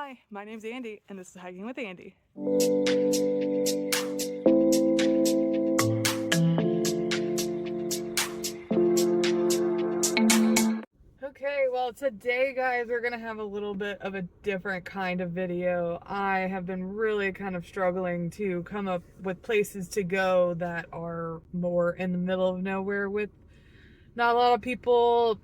Hi, my name's Andy, and this is Hiking with Andy. Okay, well today guys, we're gonna have a little bit of a different kind of video. I have been really kind of struggling to come up with places to go that are more in the middle of nowhere with not a lot of people.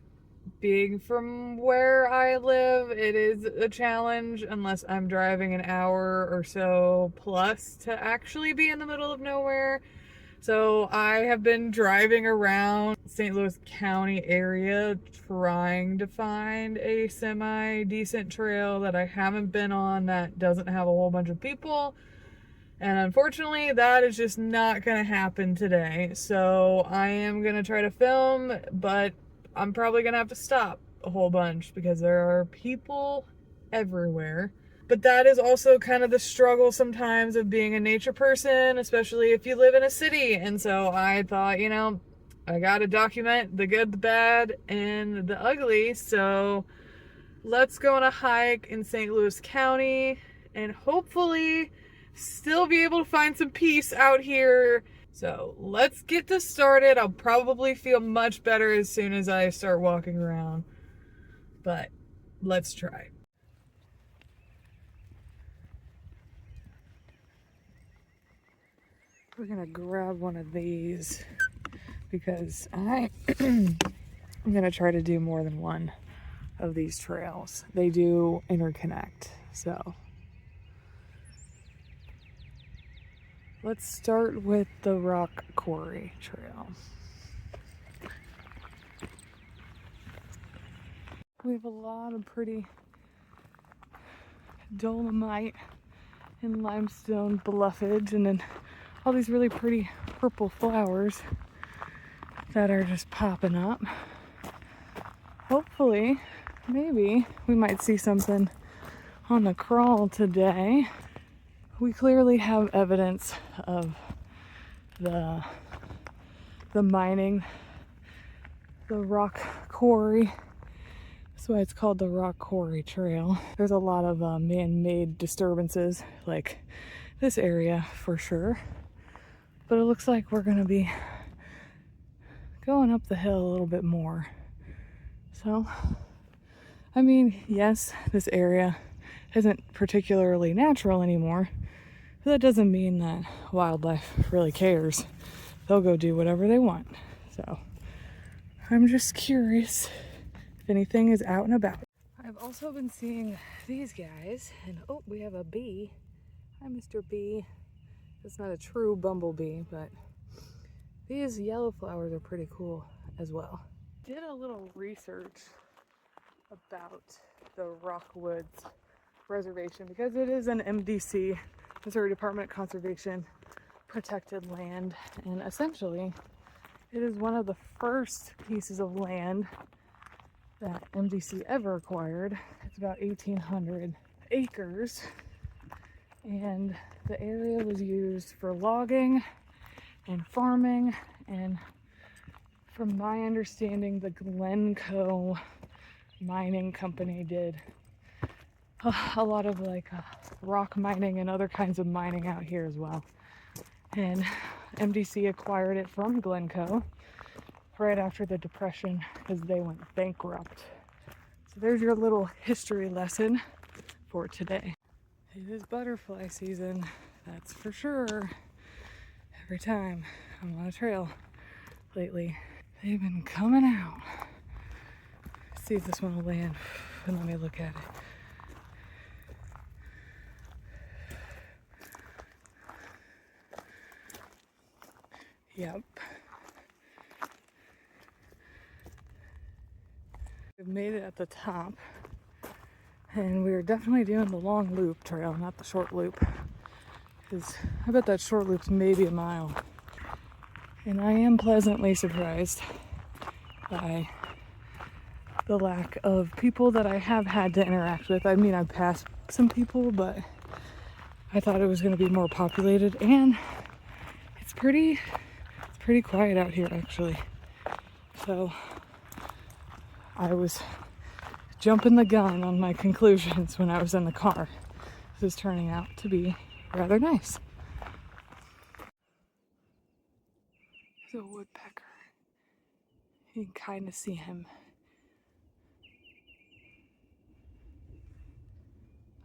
Being from where I live, it is a challenge unless I'm driving an hour or so plus to actually be in the middle of nowhere. So I have been driving around St. Louis County area trying to find a semi-decent trail that I haven't been on that doesn't have a whole bunch of people. And unfortunately, that is just not going to happen today. So I am going to try to film, but I'm probably going to have to stop a whole bunch because there are people everywhere. But that is also kind of the struggle sometimes of being a nature person, especially if you live in a city. And so I thought, I got to document the good, the bad, and the ugly. So let's go on a hike in St. Louis County and hopefully still be able to find some peace out here. So let's get this started. I'll probably feel much better as soon as I start walking around, but let's try. We're gonna grab one of these because I'm gonna try to do more than one of these trails. They do interconnect, so let's start with the Rock Quarry Trail. We have a lot of pretty dolomite and limestone bluffage, and then all these really pretty purple flowers that are just popping up. Hopefully, maybe we might see something on the crawl today. We clearly have evidence of the mining, the rock quarry. That's why it's called the Rock Quarry Trail. There's a lot of man-made disturbances like this area for sure. But it looks like we're gonna be going up the hill a little bit more. So, I mean, yes, this area isn't particularly natural anymore, but that doesn't mean that wildlife really cares. They'll go do whatever they want. So, I'm just curious if anything is out and about. I've also been seeing these guys, and oh, we have a bee. Hi, Mr. Bee. It's not a true bumblebee, but these yellow flowers are pretty cool as well. Did a little research about the Rockwoods Reservation because it is an MDC, Missouri Department of Conservation, protected land, and essentially it is one of the first pieces of land that MDC ever acquired. It's about 1,800 acres, and the area was used for logging and farming, and from my understanding, the Glencoe mining company did a lot of rock mining and other kinds of mining out here as well. And MDC acquired it from Glencoe right after the Depression because they went bankrupt. So there's your little history lesson for today. It is butterfly season, that's for sure. Every time I'm on a trail lately, they've been coming out. Let's see if this one will land, and let me look at it. Yep. We've made it at the top, and we're definitely doing the long loop trail, not the short loop, because I bet that short loop's maybe a mile. And I am pleasantly surprised by the lack of people that I have had to interact with. I mean, I've passed some people, but I thought it was going to be more populated, and it's pretty quiet out here actually. So I was jumping the gun on my conclusions when I was in the car. This is turning out to be rather nice. There's a woodpecker. You can kind of see him.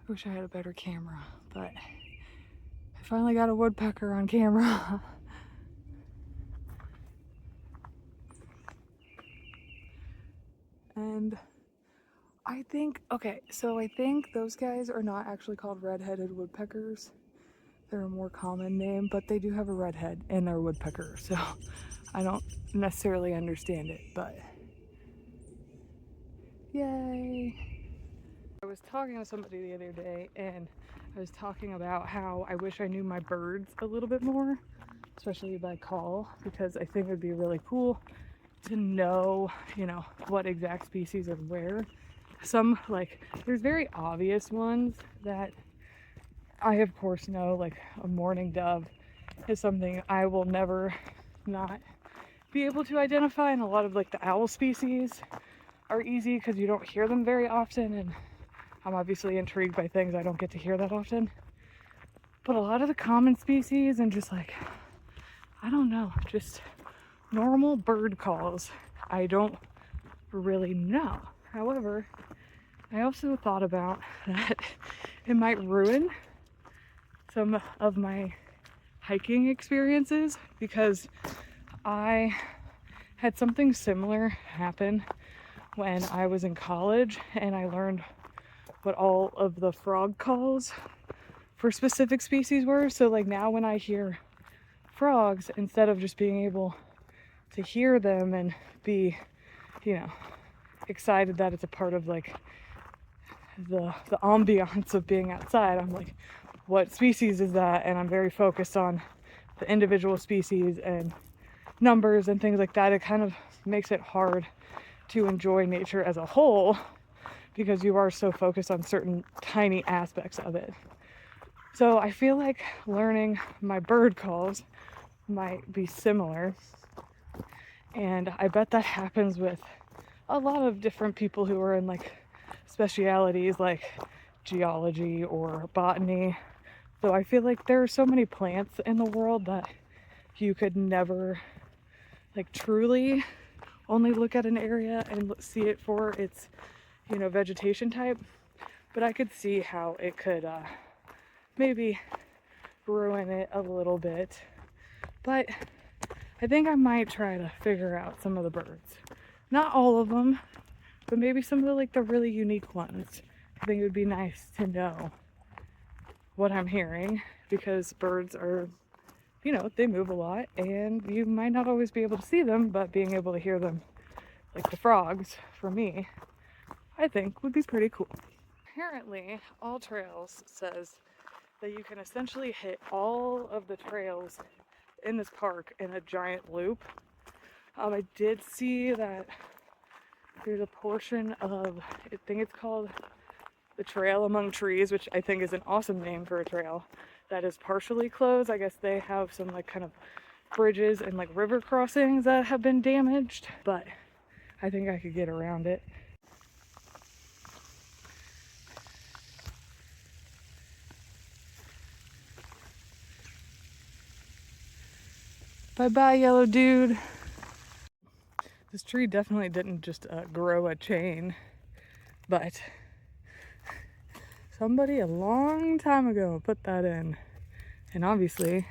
I wish I had a better camera, but I finally got a woodpecker on camera. And I think, okay, so I think those guys are not actually called red-headed woodpeckers. They're a more common name, but they do have a red head and they're woodpeckers, so I don't necessarily understand it, but yay! I was talking to somebody the other day and I was talking about how I wish I knew my birds a little bit more, especially by call, because I think it would be really cool to know, you know, what exact species are where. Some, like, there's very obvious ones that I of course know, like a mourning dove is something I will never not be able to identify, and a lot of like the owl species are easy because you don't hear them very often, and I'm obviously intrigued by things I don't get to hear that often. But a lot of the common species and just like, I don't know, just normal bird calls, I don't really know. However, I also thought about that it might ruin some of my hiking experiences, because I had something similar happen when I was in college and I learned what all of the frog calls for specific species were. So like now when I hear frogs, instead of just being able to hear them and be, you know, excited that it's a part of like the ambiance of being outside, I'm like, what species is that? And I'm very focused on the individual species and numbers and things like that. It kind of makes it hard to enjoy nature as a whole because you are so focused on certain tiny aspects of it. So I feel like learning my bird calls might be similar, and I bet that happens with a lot of different people who are in like specialities like geology or botany. So I feel like there are so many plants in the world that you could never like truly only look at an area and see it for its, you know, vegetation type. But I could see how it could maybe ruin it a little bit. But I think I might try to figure out some of the birds. Not all of them, but maybe some of the like the really unique ones. I think it would be nice to know what I'm hearing, because birds are, you know, they move a lot and you might not always be able to see them, but being able to hear them, like the frogs, for me, I think would be pretty cool. Apparently, All Trails says that you can essentially hit all of the trails in this park in a giant loop. I did see that there's a portion of, I think it's called the Trail Among Trees, which I think is an awesome name for a trail, that is partially closed. I guess they have some like kind of bridges and like river crossings that have been damaged, but I think I could get around it. Bye bye, yellow dude. This tree definitely didn't just grow a chain, but somebody a long time ago put that in. And obviously,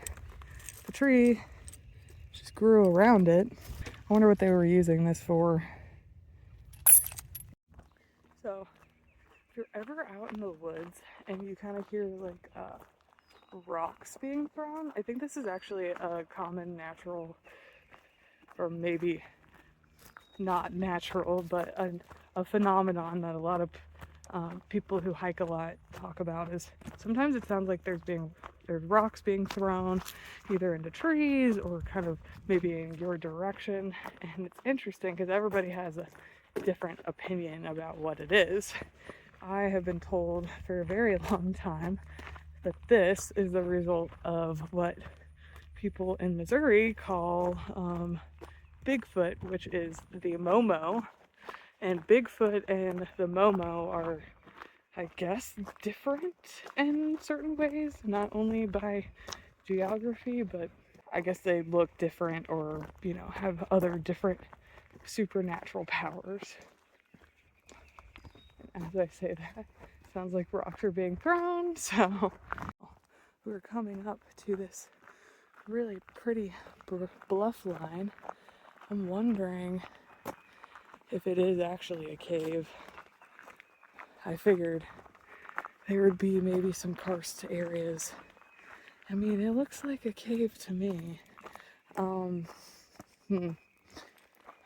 the tree just grew around it. I wonder what they were using this for. So, if you're ever out in the woods and you kind of hear like rocks being thrown, I think this is actually a common natural, or maybe not natural, but a phenomenon that a lot of people who hike a lot talk about. Is sometimes it sounds like there's rocks being thrown either into trees or kind of maybe in your direction, and it's interesting because everybody has a different opinion about what it is. I have been told for a very long time that this is the result of what people in Missouri call Bigfoot, which is the Momo, And Bigfoot and the Momo are, I guess, different in certain ways, not only by geography, but I guess they look different or, you know, have other different supernatural powers. And as I say that, sounds like rocks are being thrown, so we're coming up to this really pretty bluff line. I'm wondering if it is actually a cave. I figured there would be maybe some karst areas. I mean, it looks like a cave to me. I'm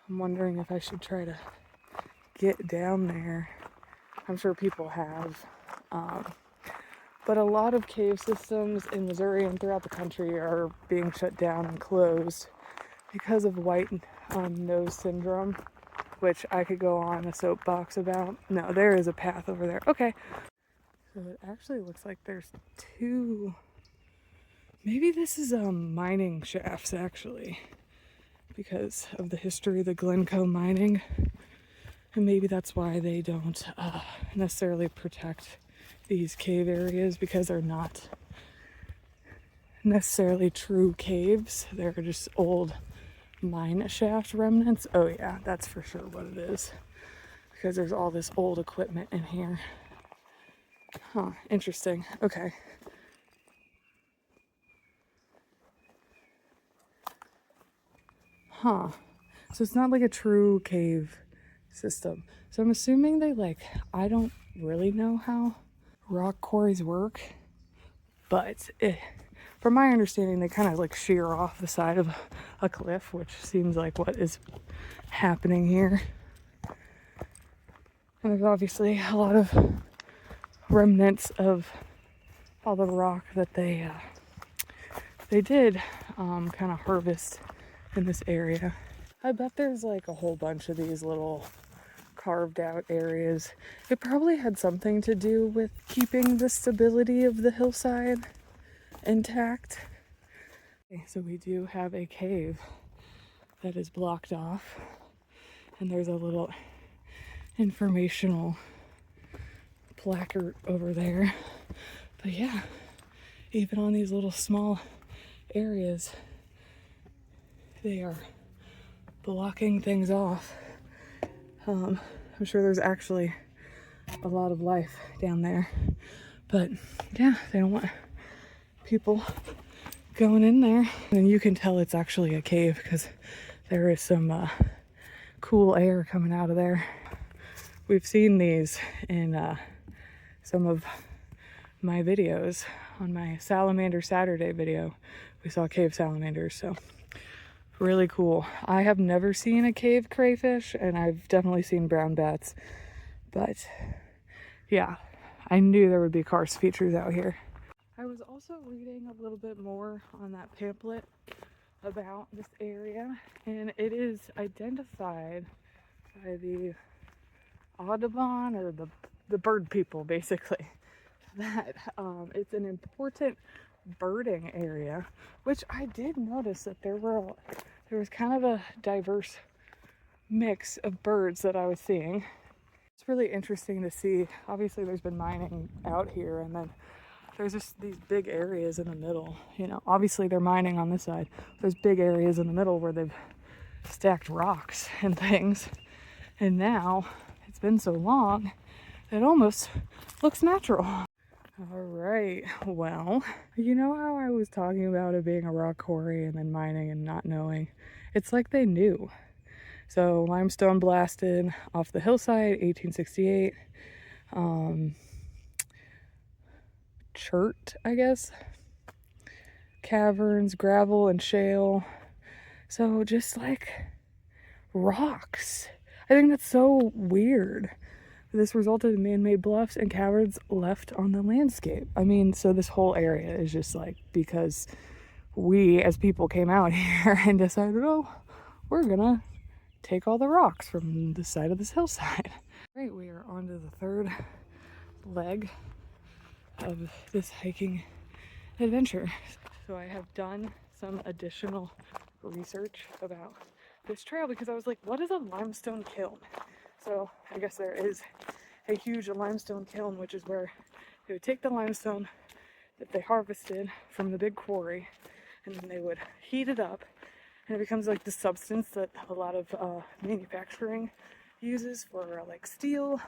wondering if I should try to get down there. I'm sure people have. But a lot of cave systems in Missouri and throughout the country are being shut down and closed because of white nose syndrome, which I could go on a soapbox about. No, there is a path over there. Okay. So it actually looks like there's two. Maybe this is mining shafts, actually, because of the history of the Glencoe mining. And maybe that's why they don't necessarily protect these cave areas, because they're not necessarily true caves. They're just old mine shaft remnants. Oh yeah, that's for sure what it is, because there's all this old equipment in here. Huh, interesting. Okay. Huh. So it's not like a true cave system. So I'm assuming they I don't really know how rock quarries work, but from my understanding, they kind of shear off the side of a cliff, which seems like what is happening here. And there's obviously a lot of remnants of all the rock that they did kind of harvest in this area. I bet there's a whole bunch of these little carved out areas. It probably had something to do with keeping the stability of the hillside intact. Okay, so we do have a cave that is blocked off, and there's a little informational placard over there. But yeah, even on these little small areas, they are blocking things off. I'm sure there's actually a lot of life down there, but yeah, they don't want people going in there. And you can tell it's actually a cave because there is some cool air coming out of there. We've seen these in some of my videos. On my Salamander Saturday video, we saw cave salamanders, so really cool. I have never seen a cave crayfish, and I've definitely seen brown bats, but yeah, I knew there would be karst features out here. I was also reading a little bit more on that pamphlet about this area, and it is identified by the Audubon, or the bird people, basically, that it's an important birding area, which I did notice that there was kind of a diverse mix of birds that I was seeing. It's really interesting to see. Obviously there's been mining out here, and then there's just these big areas in the middle. You know, obviously they're mining on this side. There's big areas in the middle where they've stacked rocks and things, and now it's been so long it almost looks natural. All right, well, you know how I was talking about it being a rock quarry and then mining and not knowing? It's like they knew. So limestone blasted off the hillside, 1868. Chert, I guess. Caverns, gravel, and shale. So just rocks. I think that's so weird. This resulted in man-made bluffs and caverns left on the landscape. I mean, so this whole area is just because we as people came out here and decided, oh, we're gonna take all the rocks from the side of this hillside. Right, we are on to the third leg of this hiking adventure. So I have done some additional research about this trail because I was like, what is a limestone kiln? So I guess there is a huge limestone kiln, which is where they would take the limestone that they harvested from the big quarry, and then they would heat it up, and it becomes like the substance that a lot of manufacturing uses for like steel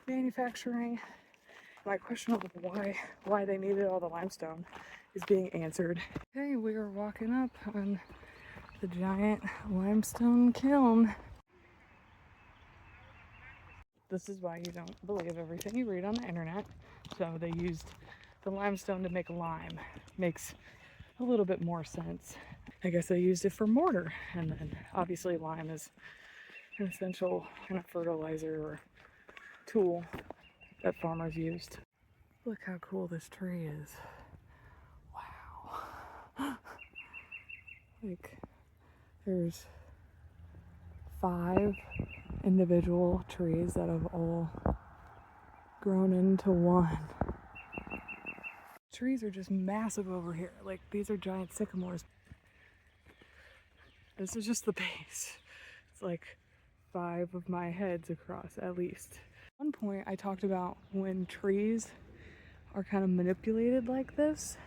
manufacturing. My question of why they needed all the limestone is being answered. Okay, we are walking up on the giant limestone kiln. This is why you don't believe everything you read on the internet. So they used the limestone to make lime. Makes a little bit more sense. I guess they used it for mortar, and then obviously lime is an essential kind of fertilizer or tool that farmers used. Look how cool this tree is. Wow. Like, there's 5 individual trees that have all grown into one. Trees are just massive over here. Like, these are giant sycamores. This is just the base. It's like 5 of my heads across, at least. At one point I talked about when trees are kind of manipulated like this,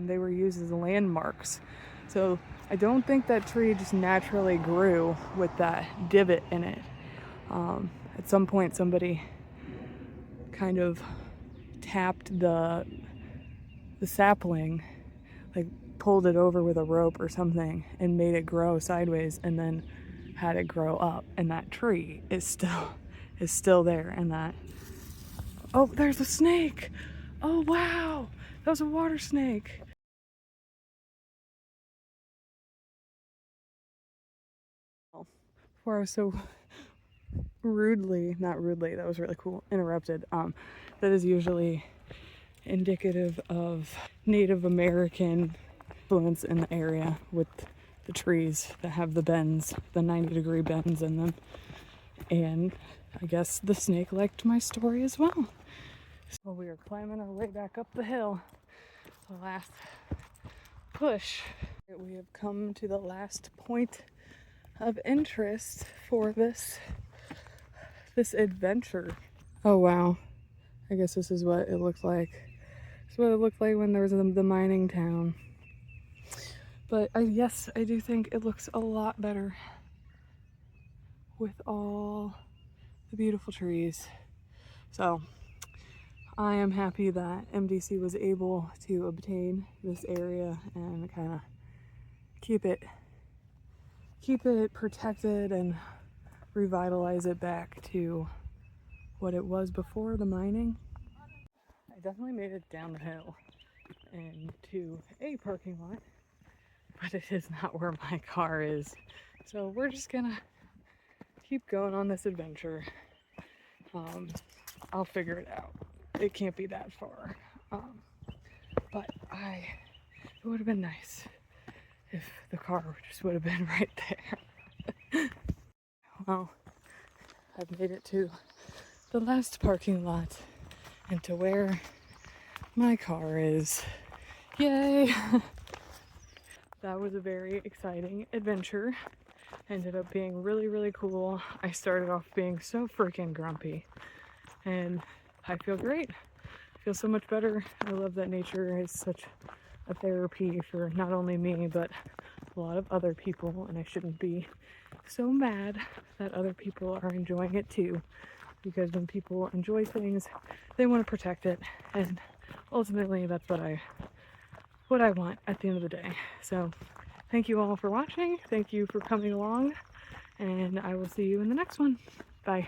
they were used as landmarks. So I don't think that tree just naturally grew with that divot in it. At some point somebody kind of tapped the sapling, like pulled it over with a rope or something and made it grow sideways, and then had it grow up, and that tree is still there. And that, oh, there's a snake. Oh wow, that was a water snake. Before I was so not rudely, that was really cool, interrupted, that is usually indicative of Native American influence in the area, with the trees that have the bends, the 90-degree bends in them. And I guess the snake liked my story as well. So we are climbing our way back up the hill. The last push. We have come to the last point of interest for this adventure. Oh wow. I guess this is what it looked like. This is what it looked like when there was the mining town. But yes, I do think it looks a lot better with all the beautiful trees. So I am happy that MDC was able to obtain this area and kind of keep it protected and revitalize it back to what it was before the mining. I definitely made it down the hill and to a parking lot, but it is not where my car is. So we're just gonna keep going on this adventure. I'll figure it out. It can't be that far. But it would have been nice if the car just would have been right there. Well, I've made it to the last parking lot and to where my car is. Yay! That was a very exciting adventure. Ended up being really, really cool. I started off being so freaking grumpy, and I feel great. I feel so much better. I love that nature is such a therapy for not only me, but a lot of other people, and I shouldn't be so mad that other people are enjoying it too, because when people enjoy things, they want to protect it, and ultimately that's what I want at the end of the day. So thank you all for watching. Thank you for coming along, and I will see you in the next one. Bye.